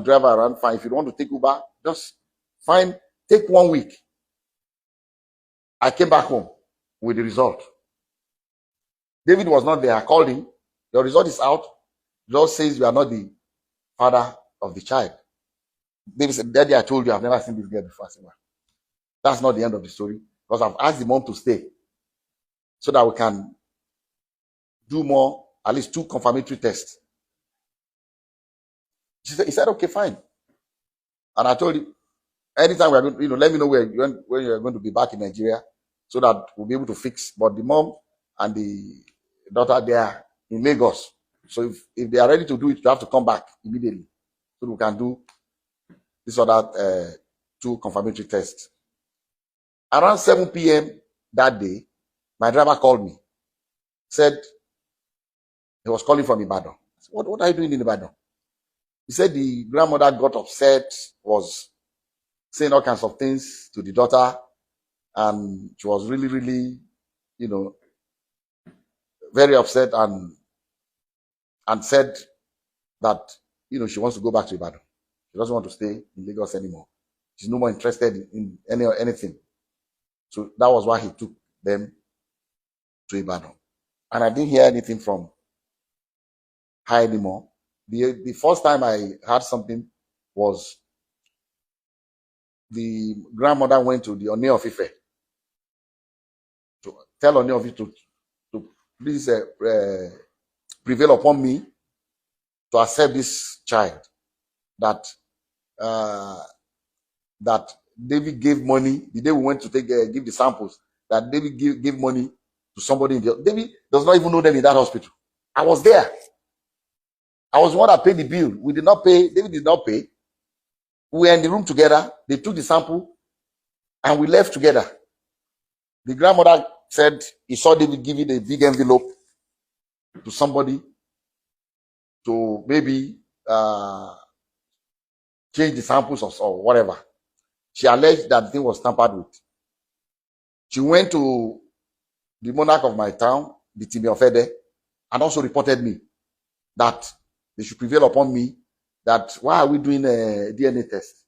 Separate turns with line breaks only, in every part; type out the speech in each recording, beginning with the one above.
drive around, fine. If you don't want to take Uber, just fine. Take 1 week. I came back home with the result. David was not there. I called him. Your result is out. Just says you are not the father of the child. David said, Daddy, I told you I've never seen this girl before. I said, well, that's not the end of the story. Because I've asked the mom to stay so that we can do more, at least 2 confirmatory tests. He said, okay, fine. And I told him, anytime we are going, let me know when you're going to be back in Nigeria so that we'll be able to fix. But the mom and the daughter, they are in Lagos. So if they are ready to do it, you have to come back immediately so we can do this other 2 confirmatory tests. Around 7 p.m. that day, my driver called me. Said he was calling from Ibadan. I said, what are you doing in Ibadan? He said the grandmother got upset, was saying all kinds of things to the daughter, and she was really, really, very upset and said that, she wants to go back to Ibadan. She doesn't want to stay in Lagos anymore. She's no more interested in anything. So that was why he took them to Ibadan. And I didn't hear anything from her anymore. The first time I heard something was the grandmother went to the Oni of Ife to tell Oni of Ife to please prevail upon me to accept this child that David gave money the day we went to give the samples, that David gave money to somebody David does not even know them in that hospital. I was there. I was the one that paid the bill. We did not pay. David did not pay. We were in the room together. They took the sample and we left together. The grandmother said he saw David giving a big envelope to somebody to maybe change the samples or whatever. She alleged that the thing was tampered with. She went to the monarch of my town, the Timi of Ede, and also reported me that they should prevail upon me, that why are we doing a DNA test?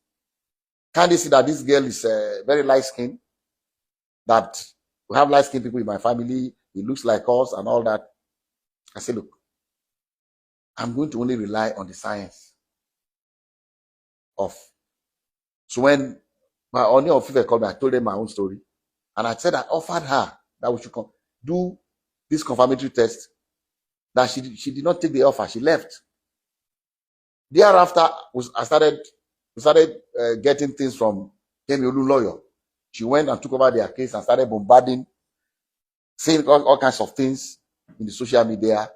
Can't they see that this girl is very light-skinned, that we have light-skinned people in my family, it looks like us and all that. I said, look, I'm going to only rely on the science of. So when my Oni of Ife called me, I told them my own story. And I said I offered her that we should do this confirmatory test. That she did not take the offer. She left. Thereafter, we started getting things from Kemi Olu lawyer. She went and took over their case and started bombarding, saying all kinds of things in the social media,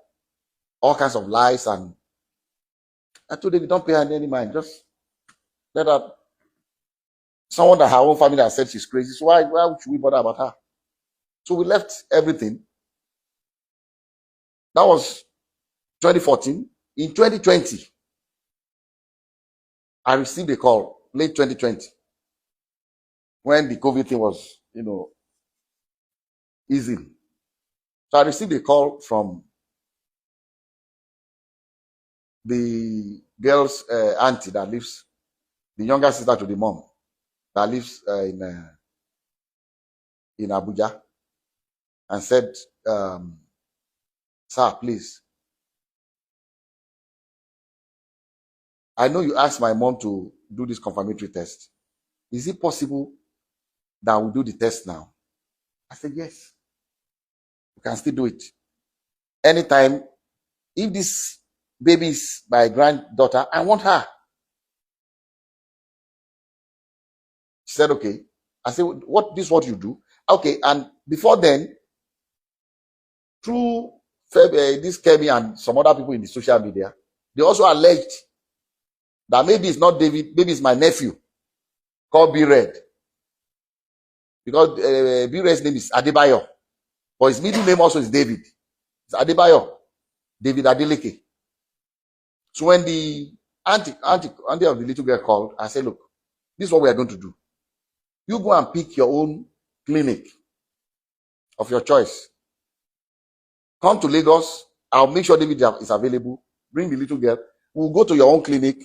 all kinds of lies. And I told them, don't pay her any mind. Just let her. Someone that her own family has said she's crazy. So why should we bother about her? So we left everything. That was 2014. In 2020, I received a call, late 2020, when the COVID thing was, easing. So I received a call from the girl's auntie that lives, the younger sister to the mom, that lives in Abuja, and said, sir, please, I know you asked my mom to do this confirmatory test. Is it possible that we do the test now? I said, yes. We can still do it. Anytime, if this baby is my granddaughter, I want her. She said, okay. I said, this is what you do? Okay, and before then, through this Kemi and some other people in the social media, they also alleged that maybe it's not David, maybe it's my nephew called B-Red. Because B-Red's name is Adebayo. But his middle name also is David. It's Adebayo. David Adeleke. So when the auntie of the little girl called, I said, look, this is what we are going to do. You go and pick your own clinic of your choice. Come to Lagos. I'll make sure David is available. Bring the little girl. We'll go to your own clinic.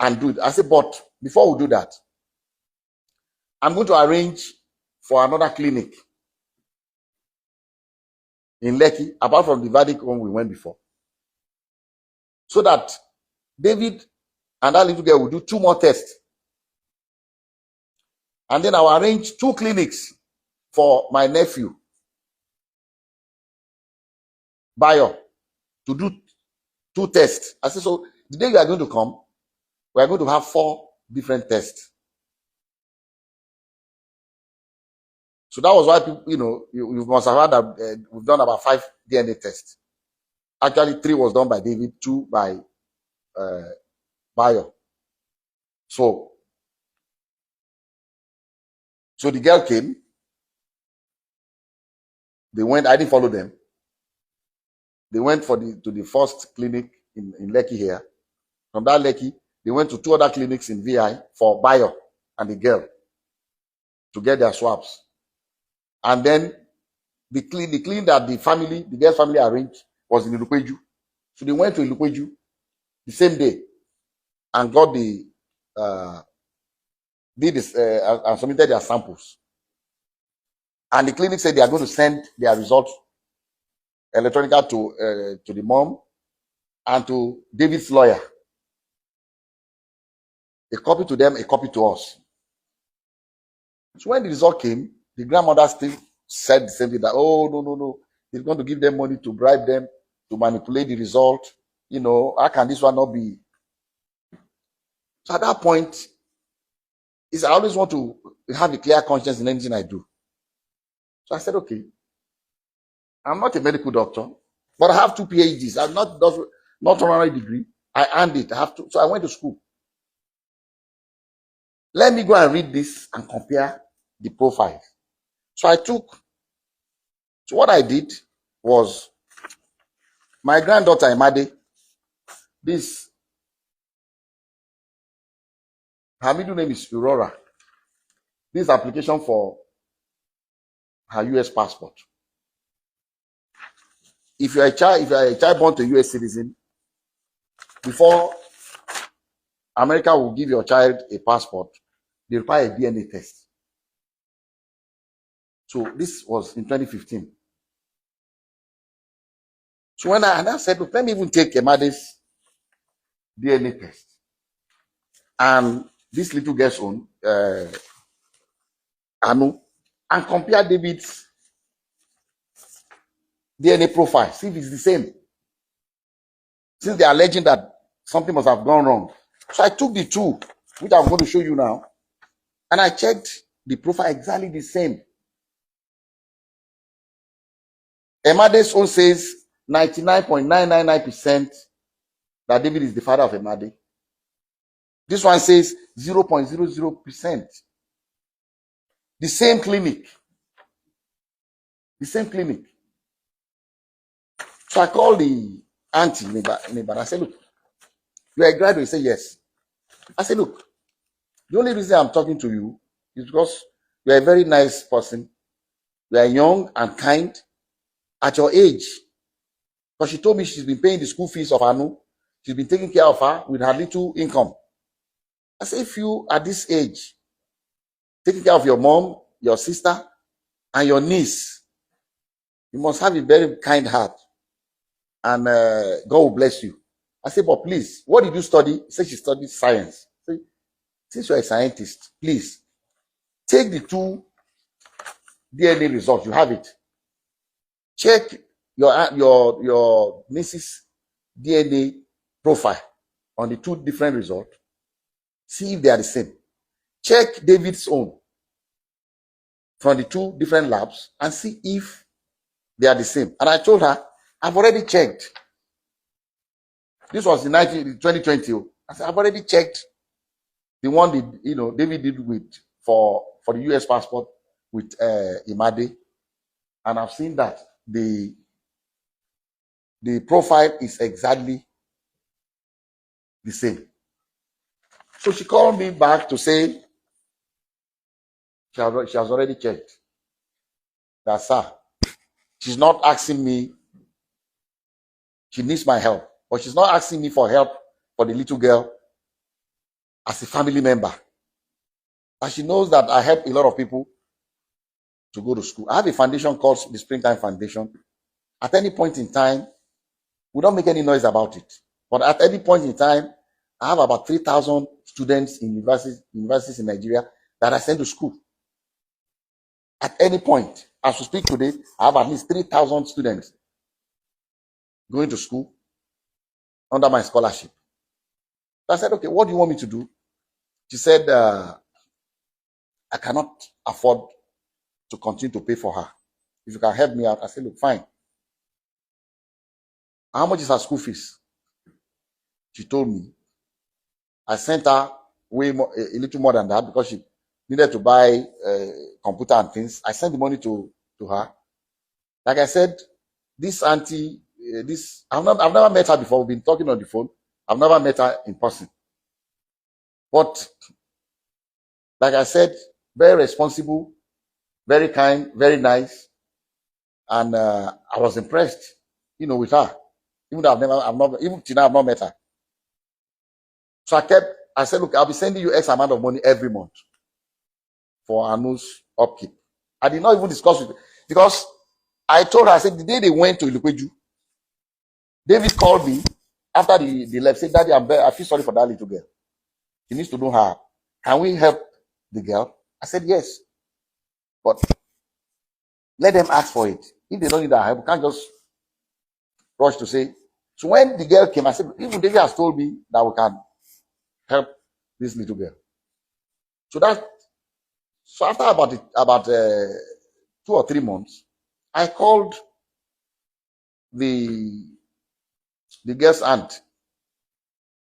and do it. I said, but before we do that, I'm going to arrange for another clinic in Lekki, apart from the Vedic one we went before, so that David and that little girl will do 2 more tests. And then I'll arrange 2 clinics for my nephew, Bayo, to do 2 tests. I said, so the day you are going to come, we are going to have 4 different tests. So that was why people, you must have heard that we've done about 5 DNA tests. Actually, 3 was done by David, 2 by Bayo. So the girl came. They went. I didn't follow them. They went to the first clinic in Lekki here. From that Lekki, they went to 2 other clinics in VI for Bayo and the girl to get their swabs. And then the clinic that the girl's family arranged was in Ilupeju. So they went to Ilupeju the same day and got and submitted their samples. And the clinic said they are going to send their results electronically to the mom and to David's lawyer. A copy to them, a copy to us. So when the result came, the grandmother still said the same thing, that, oh, no, he's going to give them money to bribe them to manipulate the result. How can this one not be? So at that point, I always want to have a clear conscience in anything I do. So I said, okay, I'm not a medical doctor, but I have 2 PhDs. I'm not honorary degree. I earned it. I have to. So I went to school. Let me go and read this and compare the profiles. So what I did was, my granddaughter Imade, her middle name is Aurora. This application for her US passport. If you are a child born to a US citizen, before America will give your child a passport, they require a DNA test. So this was in 2015. So when I said, look, let me even take Emade's DNA test and this little girl's own, Anu, and compare David's DNA profile, see if it's the same. Since they are alleging that something must have gone wrong. So I took the 2, which I'm going to show you now, and I checked the profile exactly the same. Emade's own says 99.999% that David is the father of Emade. This one says 0.00%. The same clinic. So I called the auntie, neighbor. I said, look, you are a graduate? He said, yes. I said, look, the only reason I'm talking to you is because you are a very nice person. You are young and kind at your age. Because she told me she's been paying the school fees of Anu. She's been taking care of her with her little income. I said, if you at this age, taking care of your mom, your sister, and your niece, you must have a very kind heart. And God will bless you. I said, but please, what did you study? She said she studied science. I said, since you're a scientist, please take the 2 DNA results. You have it. Check your niece's DNA profile on the 2 different results. See if they are the same. Check David's own from the 2 different labs and see if they are the same. And I told her, I've already checked. This was in 2020. I said, I've already checked the one David did for the US passport with Imade, and I've seen that the profile is exactly the same. So she called me back to say she has already checked. That, sir, she's not asking me. She needs my help, but she's not asking me for help for the little girl as a family member. And she knows that I help a lot of people to go to school. I have a foundation called the Springtime Foundation. At any point in time, we don't make any noise about it. But at any point in time, I have about 3,000 students in universities in Nigeria that I send to school. At any point, as we speak today, I have at least 3,000 students going to school under my scholarship. So I said, okay, what do you want me to do? She said, I cannot afford to continue to pay for her. If you can help me out, I said, look, fine. How much is her school fees? She told me. I sent her way more, a little more than that, because she needed to buy computer and things. I sent the money to her. Like I said, this auntie, I've never met her before. We've been talking on the phone. I've never met her in person. But like I said, very responsible, very kind, very nice, and I was impressed, with her. Even though even till now I've not met her. So I said, look, I'll be sending you X amount of money every month for Anu's upkeep. I did not even discuss with her, because I told her, I said, the day they went to Ilukweju, David called me after the left, said, Daddy, I feel sorry for that little girl. She needs to know her. Can we help the girl? I said, yes. But let them ask for it. If they don't need our help, we can't just rush to say. So when the girl came, I said, even David has told me that we can help this little girl. So after about 2 or 3 months, I called the girl's aunt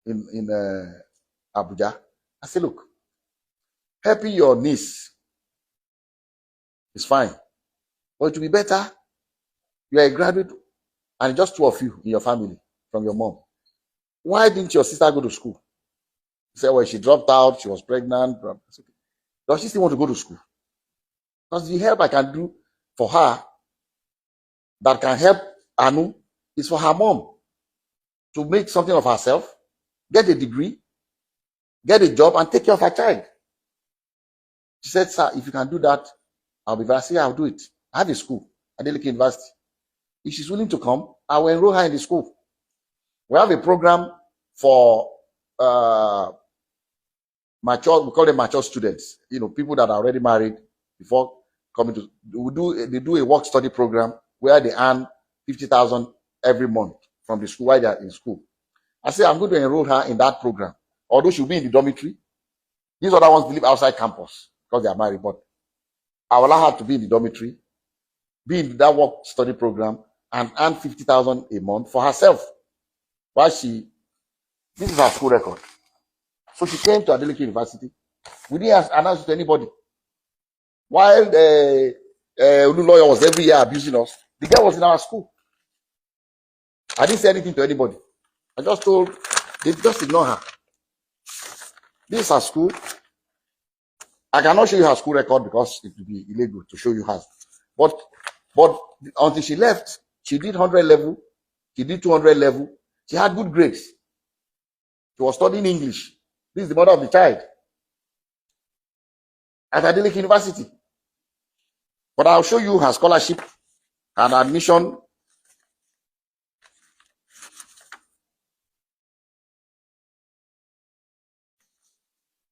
in Abuja. I said, look, helping your niece is fine, but it will be better. You are a graduate, and just 2 of you in your family from your mom. Why didn't your sister go to school? She said, well, she dropped out, she was pregnant. Does she still want to go to school? Because the help I can do for her that can help Anu is for her mom to make something of herself, get a degree, get a job, and take care of her child. She said, sir, if you can do that, I'll be very happy. I'll do it. I have a school, Adeleke University. If she's willing to come, I will enroll her in the school. We have a program for mature, we call them mature students, people that are already married before coming to, they do a work study program where they earn 50,000 every month from the school while they are in school. I say, I'm going to enroll her in that program. Although she'll be in the dormitory. These other ones live outside campus because they are married, but I will allow her to be in the dormitory, be in that work study program, and earn 50,000 a month for herself. While this is her school record. So she came to Adeleke University. We didn't announce it to anybody. While the lawyer was every year abusing us, the girl was in our school. I didn't say anything to anybody. I just told, they just ignore her. This is her school. I cannot show you her school record because it would be illegal to show you hers. But until she left, she did 100 level, she did 200 level. She had good grades. She was studying English. This is the mother of the child at Adeleke University. But I'll show you her scholarship and admission.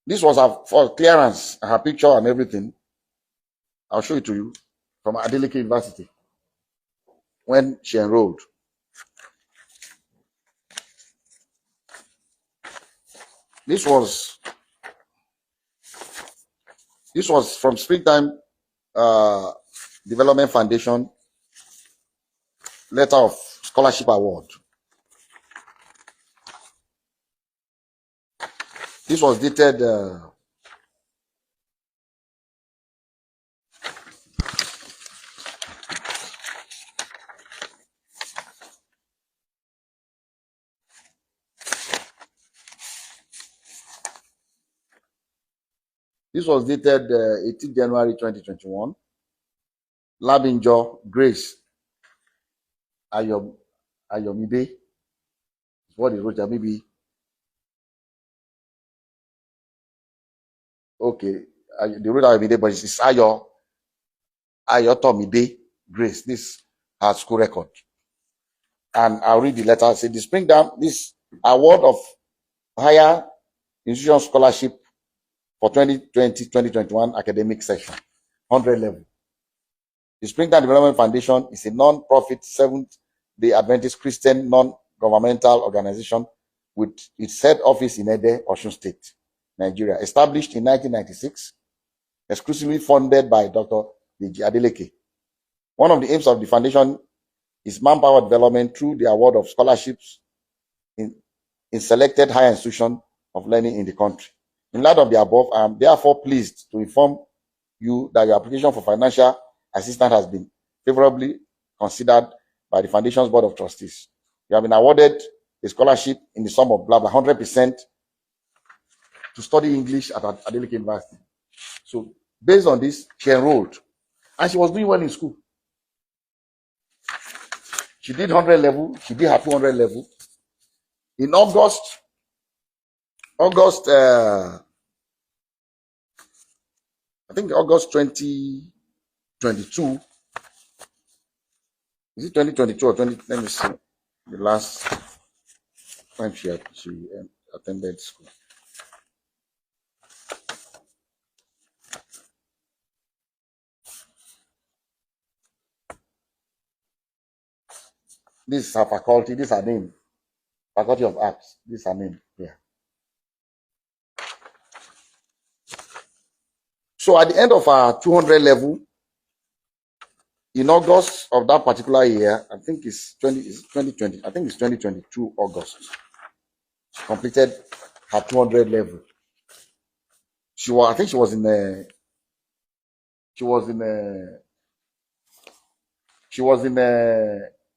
This was her for clearance, her picture and everything. I'll show it to you from Adeleke University when she enrolled. This was from Springtime Development Foundation letter of scholarship award. This was dated this was dated 18 January 2021. Labinjo Grace Ayomide is what he wrote there. Maybe Okay, the road I be there, but it's Ayo Tomide Grace. This her school record. And I'll read the letter. Say the spring down this award of higher institution scholarship for 2020-2021 academic session, 100 level. The Springtime Development Foundation is a non-profit Seventh-day Adventist Christian non-governmental organization with its head office in Ede, Osun State, Nigeria. Established in 1996, exclusively funded by Dr. Deji Adeleke. One of the aims of the foundation is manpower development through the award of scholarships in selected higher institutions of learning in the country. In light of the above, I am therefore pleased to inform you that your application for financial assistance has been favorably considered by the Foundation's Board of Trustees. You have been awarded a scholarship in the sum of blah blah 100% to study English at Adeleke University. So based on this, she enrolled, and she was doing well in school. She did 100 level, she did her 200 level. In August, I think August 2022. Is it 2022 or 20? Let me see. The last time she attended school. This is her faculty. This is her name. Faculty of Arts. This is her name. Yeah. So at the end of our 200 level, in August of that particular year, I think it's 2020. I think it's 2022 August. She completed her 200 level. I think she was in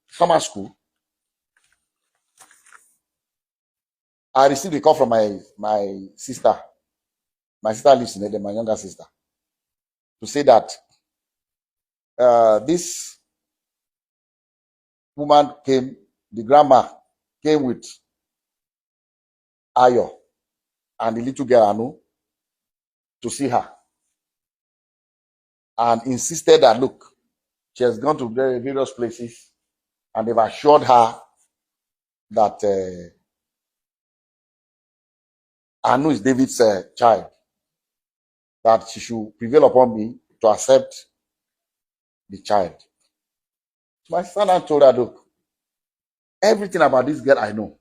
summer school. I received a call from my sister. My sister lives in Ede, my younger sister, to say that this woman came, the grandma came with Ayo and the little girl Anu to see her, and insisted that look, she has gone to various places, and they've assured her that Anu is David's child, that she should prevail upon me to accept the child. So my son told her, look, everything about this girl I know.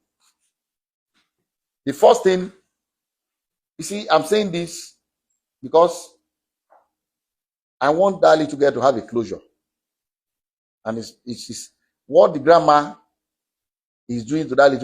The first thing, you see, I'm saying this because I want that little girl to have a closure. And it's what the grandma is doing to that little